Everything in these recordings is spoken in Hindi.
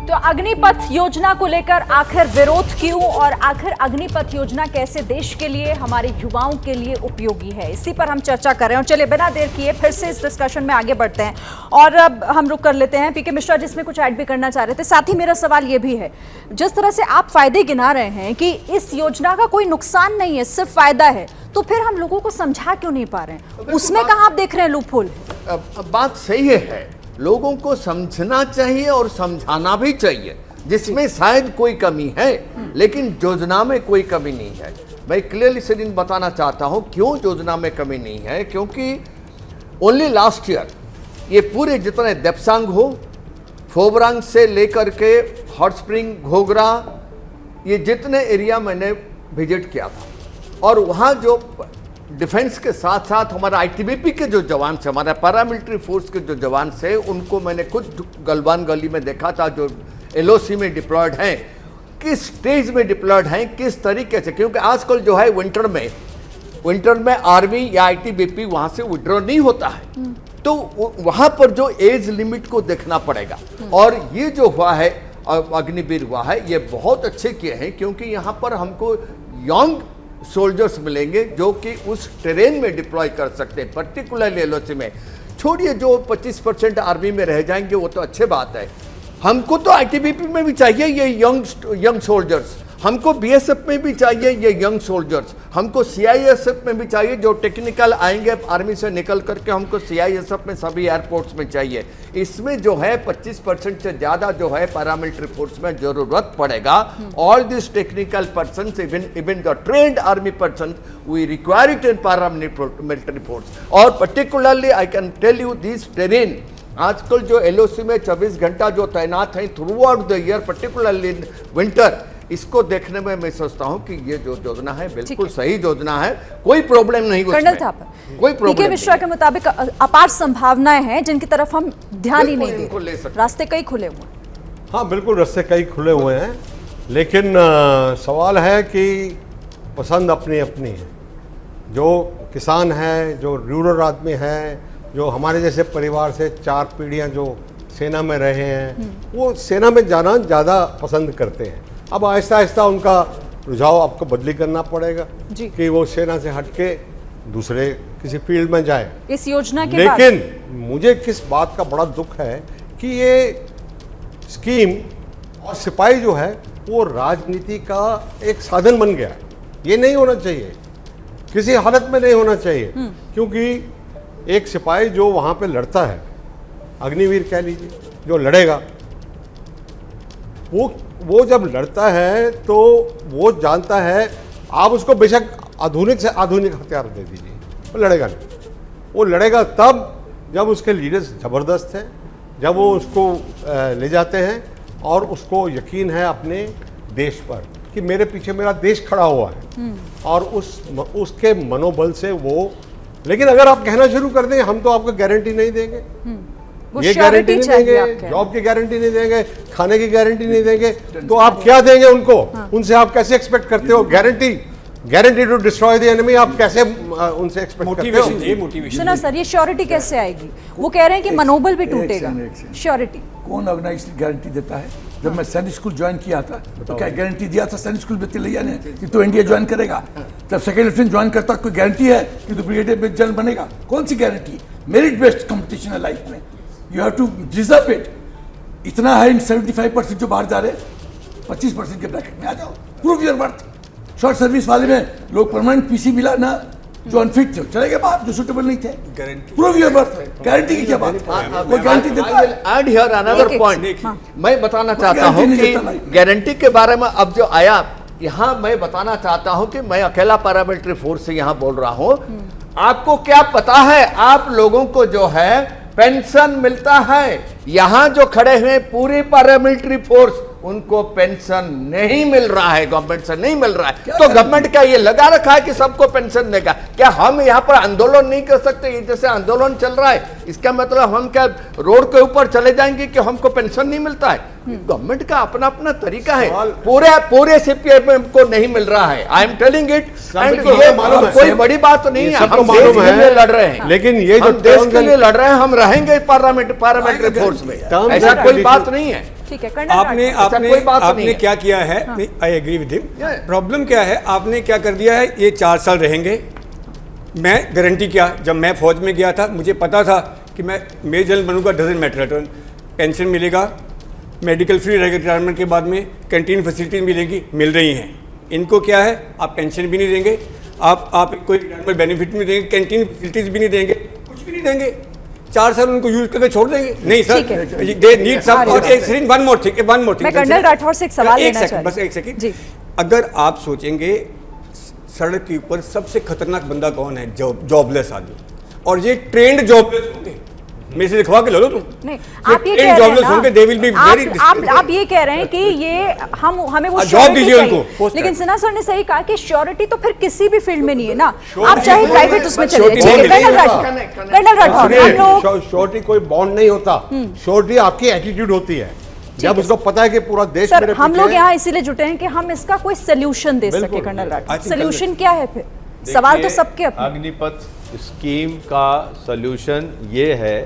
तो अग्निपथ योजना को लेकर आखिर विरोध क्यों और आखिर अग्निपथ योजना कैसे देश के लिए, हमारे युवाओं के लिए उपयोगी है, इसी पर हम चर्चा कर रहे हैं। और चलिए बिना देर किए फिर से इस डिस्कशन में आगे बढ़ते हैं और अब हम रुक कर लेते हैं पीके मिश्रा जिसमें कुछ ऐड भी करना चाह रहे थे। साथ ही मेरा सवाल ये भी है, जिस तरह से आप फायदे गिना रहे हैं कि इस योजना का कोई नुकसान नहीं है, सिर्फ फायदा है, तो फिर हम लोगों को समझा क्यों नहीं पा रहे हैं? उसमें कहाँ आप देख रहे हैं लूपहोल? बात सही है, लोगों को समझना चाहिए और समझाना भी चाहिए, जिसमें शायद कोई कमी है, लेकिन योजना में कोई कमी नहीं है। मैं क्लियरली से बताना चाहता हूं क्यों योजना में कमी नहीं है। क्योंकि ओनली लास्ट ईयर ये पूरे जितने देपसांग हो, फोबरांग से लेकर के हॉट स्प्रिंग, घोगरा, ये जितने एरिया मैंने विजिट किया था, और वहाँ जो डिफेंस के साथ साथ हमारा आईटीबीपी के जो जवान से, हमारा पैरामिलिट्री फोर्स के जो जवान से, उनको मैंने खुद गलवान गली में देखा था, जो एलओसी में डिप्लॉयड हैं, किस स्टेज में डिप्लॉयड हैं, किस तरीके से। क्योंकि आजकल जो है विंटर में आर्मी या आईटीबीपी वहाँ से विड्रॉ नहीं होता है, तो वहाँ पर जो एज लिमिट को देखना पड़ेगा। और ये जो हुआ है, अग्निवीर हुआ है, ये बहुत अच्छे किए हैं, क्योंकि यहाँ पर हमको यंग सोल्जर्स मिलेंगे जो कि उस टेरेन में डिप्लॉय कर सकते हैं, पर्टिकुलरली एलओसी में। छोड़िए जो 25% आर्मी में रह जाएंगे, वो तो अच्छी बात है। हमको तो आईटीबीपी में भी चाहिए ये यंग सोल्जर्स, हमको बीएसएफ में भी चाहिए ये यंग सोल्जर्स, हमको सीआईएसएफ में भी चाहिए, जो टेक्निकल आएंगे आर्मी से निकल करके, हमको सीआईएसएफ में सभी एयरपोर्ट्स में चाहिए। इसमें जो है 25% से ज़्यादा जो है पैरामिलिट्री फोर्स में ज़रूरत पड़ेगा। All this technical person, even the trained army person, we require it in paramilitary force. और particularly I can tell you this terrain, आजकल जो एलओसी में 24 घंटा जो तैनात हैं throughout the year, particularly in winter, इसको देखने में मैं सोचता हूं कि ये जो योजना है बिल्कुल सही योजना है, कोई प्रॉब्लम नहीं। कर्नल थापर, कोई प्रॉब्लम पीके मिश्रा के मुताबिक अपार संभावनाएं हैं जिनकी तरफ हम ध्यान ही नहीं दे रहे, रास्ते कई खुले हुए हैं। हाँ बिल्कुल, रास्ते कई खुले हुए हैं, लेकिन सवाल है कि पसंद अपनी अपनी है। जो किसान है, जो रूरल आदमी है, जो हमारे जैसे परिवार से 4 पीढ़ियाँ जो सेना में रहे हैं, वो सेना में जाना ज़्यादा पसंद करते हैं। अब आहिस्ता आहिस्ता उनका रुझाव आपको बदली करना पड़ेगा कि वो सेना से हटके दूसरे किसी फील्ड में जाए इस योजना के लेकिन मुझे किस बात का बड़ा दुख है कि ये स्कीम और सिपाही जो है वो राजनीति का एक साधन बन गया। ये नहीं होना चाहिए, किसी हालत में नहीं होना चाहिए। क्योंकि एक सिपाही जो वहाँ पे लड़ता है, अग्निवीर कह लीजिए, जो लड़ेगा, वो जब लड़ता है तो वो जानता है, आप उसको बेशक आधुनिक से आधुनिक हथियार दे दीजिए, वो लड़ेगा नहीं। वो लड़ेगा तब जब उसके लीडर्स ज़बरदस्त हैं, जब वो उसको ले जाते हैं और उसको यकीन है अपने देश पर कि मेरे पीछे मेरा देश खड़ा हुआ है, और उसके मनोबल से वो। लेकिन अगर आप कहना शुरू कर दें हम तो आपको गारंटी नहीं देंगे, ये गारंटी नहीं देंगे, जॉब की गारंटी नहीं देंगे, खाने की गारंटी नहीं देंगे, तो आप क्या देंगे उनको? उनसे आप कैसे एक्सपेक्ट करते हो guarantee to destroy the enemy? आप कैसे उनसे एक्सपेक्ट करते हो? सुना सर, ये श्योरिटी कैसे आएगी? वो कह रहे हैं कि मनोबल भी टूटेगा। श्योरिटी कौन ऑर्गेनाइजेशन गारंटी देता है? जब मैं सैनिक स्कूल ज्वाइन किया था तो क्या गारंटी दिया था सैनिक स्कूल में तिलैया ने कि तू एनडीए ज्वाइन करेगा? जब सेकेंड लेफ्टिनेंट ज्वाइन करता कोई गारंटी है कि तू ब्रिगेडियर जनरल बनेगा? कौन सी गारंटी? मेरिट बेस्ड कंपटीशन है लाइफ में, you have to deserve it. इतना है, 75% जो बाहर जा रहे, 25% के ब्रैकेट में आ जाओ, prove your worth. Short service वाले में लोग परमानेंट पीसी मिला ना, जो अनफिट थे चले गए बाहर, जो सुटेबल नहीं थे। प्रूव योर वर्थ, गारंटी की क्या बात? कोई गारंटी देता है? ऐड हियर अनदर पॉइंट मैं बताना चाहता हूं कि गारंटी के बारे में अब जो आया, यहाँ मैं बताना चाहता हूं कि मैं अकेला पैरामिलिट्री फोर्स से यहाँ बोल रहा हूं। आपको क्या पता है, आप लोगों को जो है पेंशन मिलता है? यहाँ जो खड़े हुए पूरी पैरामिलिट्री फोर्स, उनको पेंशन नहीं मिल रहा है, गवर्नमेंट से नहीं मिल रहा है। तो गवर्नमेंट क्या ये लगा रखा है कि सबको पेंशन देगा? क्या हम यहाँ पर आंदोलन नहीं कर सकते? ये जैसे आंदोलन चल रहा है, इसका मतलब हम क्या रोड के ऊपर चले जाएंगे कि हमको पेंशन नहीं मिलता है? गवर्नमेंट का अपना अपना तरीका है, पूरे सीपीएम को नहीं मिल रहा है। I am telling it, and ये कोई बड़ी बात नहीं है, हम देश के लिए लड़ रहे हैं, लेकिन ये जो देश के लिए लड़ रहे हैं, हम रहेंगे पार्लियामेंट्री फोर्स में, ऐसा कोई बात नहीं है। ठीक है, कर्नल आपने राठौर। आपने कोई बात नहीं आपने है। क्या किया है, I agree with him. Yeah. Problem क्या है, आपने क्या कर दिया है, ये 4 साल रहेंगे। मैं गारंटी क्या, जब मैं फौज में गया था मुझे पता था कि मैं मेजर जनरल बनूंगा, डजंट मैटर, पेंशन मिलेगा, मेडिकल फ्री रहेगा रिटायरमेंट के बाद में, कैंटीन फैसिलिटीज मिलेगी, मिल रही हैं। इनको क्या है, आप पेंशन भी नहीं देंगे, आप कोई रिटायरमेंट बेनिफिट नहीं देंगे, कैंटीन फैसिलिटीज भी नहीं देंगे, कुछ भी नहीं देंगे। 4 साल उनको यूज करके छोड़ देंगे? नहीं सर, दे नीड सम। और एक वन मोर थिंग मैं कर्नल राठौर से एक सवाल लेना चाहती हूं। बस एक सेकंड जी। अगर आप सोचेंगे सड़क के ऊपर सबसे खतरनाक बंदा कौन है, जॉबलेस आदमी, और ये ट्रेंड जॉबलेस होंगे, मेरे से लिखवा के लो तुम। नहीं, आप ये कह रहे हैं ना, आप ये कह रहे हैं कि ये हमें वो जॉब दीजिए चाहिए। उनको, लेकिन सिन्हा सर ने सही कहा कि श्योरिटी तो फिर किसी भी फील्ड में नहीं है ना, आप चाहे प्राइवेट उसमें चले जाइए। surety कर्नल राठौर, हम लोग श्योरिटी कोई बॉन्ड नहीं होता, श्योरिटी आपकी एटीट्यूड होती है। जब है, उसको पता है कि पूरा देश सर मेरे हम पीछे लोग है। यहाँ इसीलिए जुटे हैं कि हम इसका कोई सोल्यूशन दे सके। बिल्कुल, colonel Rathore, I think solution क्या है फिर? सवाल तो सबके अपने। अग्निपथ स्कीम का सलूशन ये है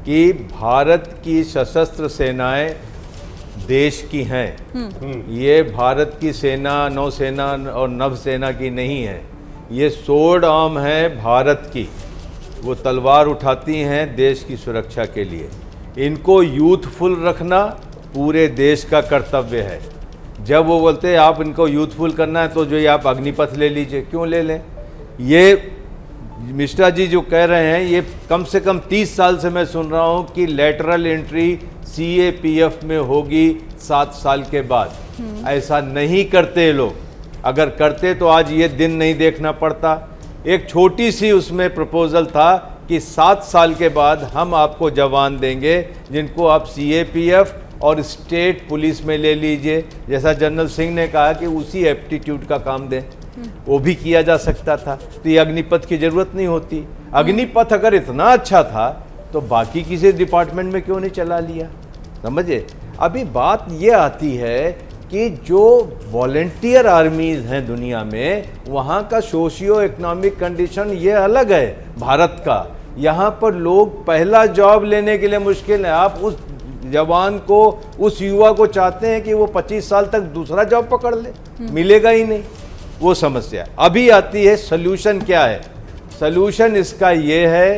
कि भारत की सशस्त्र सेनाएं देश की हैं। ये भारत की सेना, नौसेना और नभसेना की नहीं है। ये स्वॉर्ड आर्म है भारत की, वो तलवार उठाती हैं देश की सुरक्षा के लिए। इनको यूथफुल रखना पूरे देश का कर्तव्य है। जब वो बोलते हैं आप इनको यूथफुल करना है तो जो ये आप अग्निपथ ले लीजिए, क्यों ले लें? ये मिश्रा जी जो कह रहे हैं, ये कम से कम 30 साल से मैं सुन रहा हूँ कि लेटरल एंट्री CAPF में होगी 7 साल के बाद। ऐसा नहीं करते लोग, अगर करते तो आज ये दिन नहीं देखना पड़ता। एक छोटी सी उसमें प्रपोजल था कि 7 साल के बाद हम आपको जवान देंगे जिनको आप CAPF और स्टेट पुलिस में ले लीजिए, जैसा जनरल सिंह ने कहा कि उसी एप्टीट्यूड का काम दें। वो भी किया जा सकता था, तो ये अग्निपथ की जरूरत नहीं होती। अग्निपथ अगर इतना अच्छा था तो बाकी किसी डिपार्टमेंट में क्यों नहीं चला लिया? समझे? अभी बात ये आती है कि जो वॉलेंटियर आर्मीज हैं दुनिया में, वहाँ का सोशियो इकोनॉमिक कंडीशन ये अलग है भारत का। यहाँ पर लोग पहला जॉब लेने के लिए मुश्किल है। आप उस जवान को, उस युवा को चाहते हैं कि वो 25 साल तक दूसरा जॉब पकड़ ले, मिलेगा ही नहीं, वो समस्या। अभी आती है सल्यूशन क्या है? सल्यूशन इसका ये है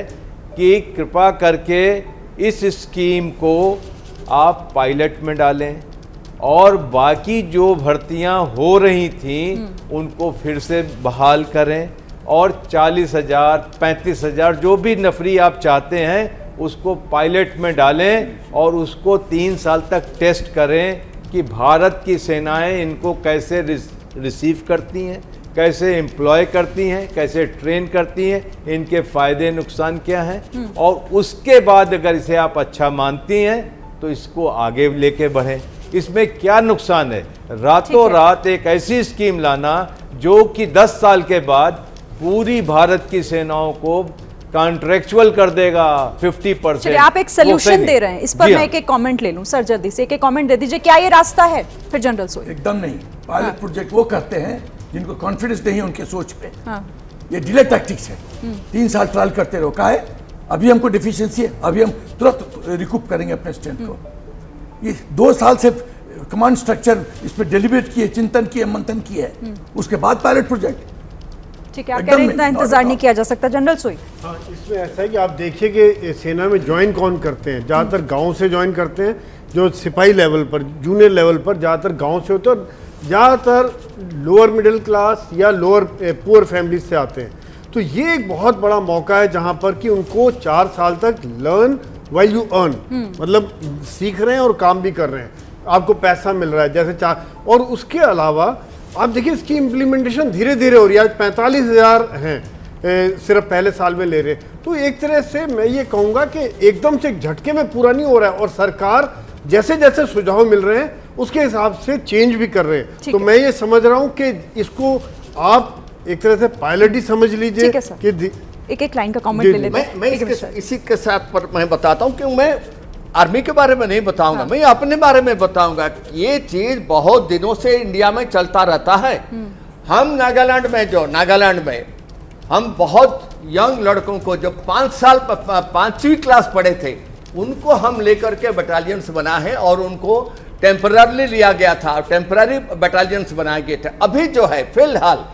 कि कृपा करके इस स्कीम को आप पायलट में डालें और बाकी जो भर्तियां हो रही थीं उनको फिर से बहाल करें और 40,000, 35,000 जो भी नफरी आप चाहते हैं उसको पायलट में डालें और उसको 3 साल तक टेस्ट करें कि भारत की सेनाएं इनको कैसे रिसीव करती हैं, कैसे एम्प्लॉय करती हैं, कैसे ट्रेन करती हैं, इनके फ़ायदे नुकसान क्या हैं, और उसके बाद अगर इसे आप अच्छा मानती हैं तो इसको आगे लेके बढ़ें। इसमें क्या नुकसान है? रातों रात एक ऐसी स्कीम लाना जो कि 10 साल के बाद पूरी भारत की सेनाओं को कॉन्ट्रेक्चुअल कर देगा 50%। चलिए, आप एक सोल्यूशन दे रहे हैं, इस पर मैं एक कमेंट ले लूं। सर जल्दी से एक कमेंट दे दीजिए, क्या ये रास्ता है? फिर जनरल सोई। एकदम नहीं। पायलट प्रोजेक्ट वो करते हैं जिनको कॉन्फिडेंस नहीं है उनके सोच पे। ये डिले टैक्टिक्स है। 3 साल ट्रायल करते रहो, का है अभी हमको डिफिशियंसी है, अभी हम तुरंत रिकूप करेंगे अपने स्ट्रेंथ को। ये 2 साल से कमांड स्ट्रक्चर इस पर डेलिब्रेट किए, चिंतन किए, मंथन किए, उसके बाद पायलट प्रोजेक्ट। ठीक है, आप कह रहे हैं इतना इंतजार नहीं किया जा सकता। जनरल सोई। हाँ, इसमें ऐसा है कि आप देखिए कि सेना में ज्वाइन कौन करते हैं। ज़्यादातर गांव से ज्वाइन करते हैं, जो सिपाही लेवल पर, जूनियर लेवल पर ज़्यादातर गांव से होते हैं और ज़्यादातर लोअर मिडिल क्लास या लोअर पुअर फैमिली से आते हैं। तो ये एक बहुत बड़ा मौका है जहाँ पर कि उनको 4 साल तक लर्न व्हाइल यू अर्न, मतलब सीख रहे हैं और काम भी कर रहे हैं, आपको पैसा मिल रहा है जैसे और उसके अलावा आप देखिए इसकी इम्प्लीमेंटेशन धीरे धीरे हो रही है। आज 45,000 हैं सिर्फ पहले साल में ले रहे। तो एक तरह से मैं ये कहूँगा कि एकदम से झटके में पूरा नहीं हो रहा है और सरकार जैसे जैसे सुझाव मिल रहे हैं उसके हिसाब से चेंज भी कर रहे हैं। तो मैं ये समझ रहा हूँ कि इसको आप एक तरह से पायलट ही समझ लीजिए कि एक लाइन का कमेंट ले लेते हैं। मैं इसी के साथ पर मैं बताता हूँ कि मैं आर्मी के बारे में नहीं बताऊंगा। हाँ। मैं अपने बारे में बताऊंगा। ये चीज बहुत दिनों से इंडिया में चलता रहता है। हम नागालैंड में हम बहुत यंग लड़कों को जो 5 साल 5वीं क्लास पढ़े थे उनको हम लेकर के बटालियंस बना है और उनको टेम्पररी लिया गया था, टेम्पररी बटालियंस बनाए गए थे। अभी जो है फिलहाल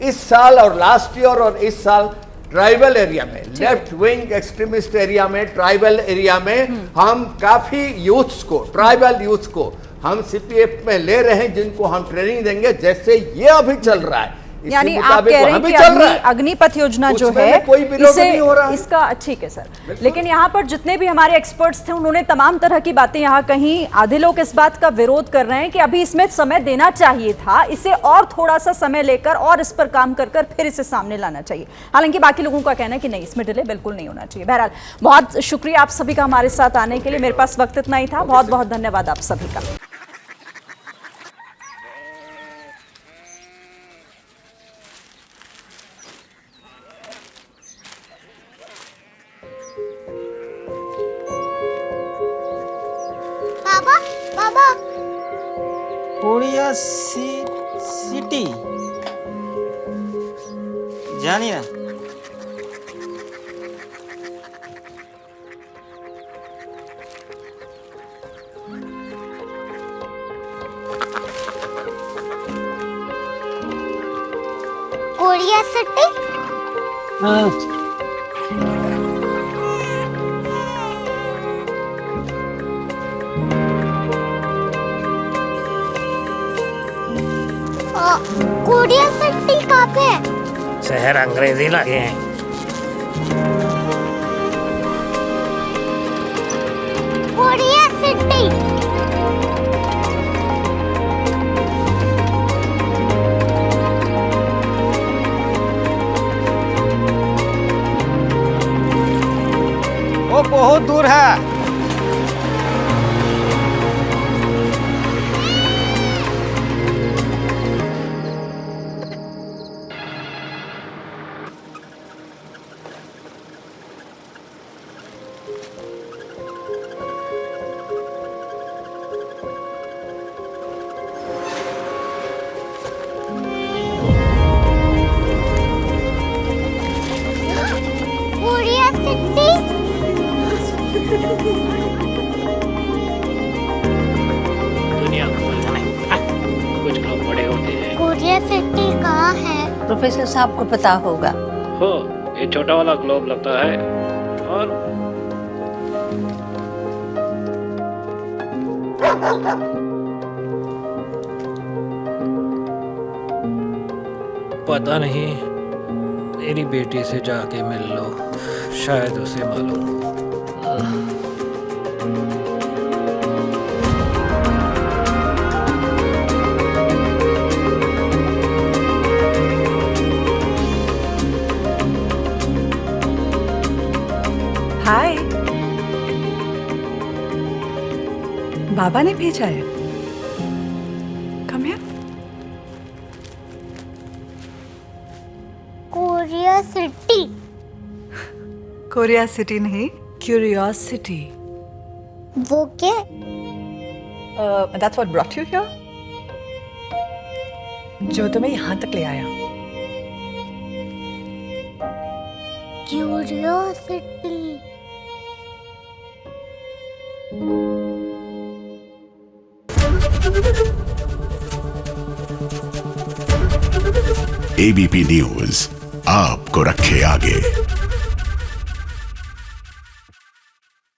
इस साल और लास्ट ईयर और इस साल ट्राइबल एरिया में, लेफ्ट विंग एक्सट्रीमिस्ट एरिया में, ट्राइबल एरिया में हम काफी यूथ्स को, ट्राइबल यूथ्स को हम सीपीएफ में ले रहे हैं, जिनको हम ट्रेनिंग देंगे। जैसे ये अभी चल रहा है, इसी यानी आप मुताबिक कह रहे वहाँ हैं भी कि चल रहा है। अग्निपथ योजना जो उसमें है कोई विरोध नहीं हो रहा है। इसका ठीक है सर, लेकिन यहाँ पर जितने भी हमारे एक्सपर्ट्स थे उन्होंने तमाम तरह की बातें यहाँ कहीं। आधे लोग इस बात का विरोध कर रहे हैं कि अभी इसमें समय देना चाहिए था, इसे और थोड़ा सा समय लेकर और इस पर काम कर फिर इसे सामने लाना चाहिए। हालांकि बाकी लोगों का कहना है कि नहीं, इसमें डिले बिल्कुल नहीं होना चाहिए। बहरहाल बहुत शुक्रिया आप सभी का हमारे साथ आने के लिए। मेरे पास वक्त इतना ही था, बहुत बहुत धन्यवाद आप सभी का। बाबा बाबा कोरिया सिटी जानी ना कोरिया सिटी कोरिया सिटी कहाँ पे है? शहर अंग्रेजी लगे हैं। कोरिया सिटी वो बहुत दूर है। कोरिया सिटी दुनिया को बोलना नहीं, कुछ लोग बड़े होते हैं। कोरिया सिटी कहाँ है? प्रोफेसर साहब को पता होगा। हो, ये छोटा वाला ग्लोब लगता है और पता नहीं, मेरी बेटी से जाके मिल लो, शायद उसे मालूम हो। हाय, बाबा ने भेजा है। Come here. Korea city Korea city नहीं, क्यूरियोसिटी। वो क्या? That's what brought you here, जो तुम्हें यहाँ तक ले आया। क्यूरियोसिटी एबीपी न्यूज आपको रखे आगे।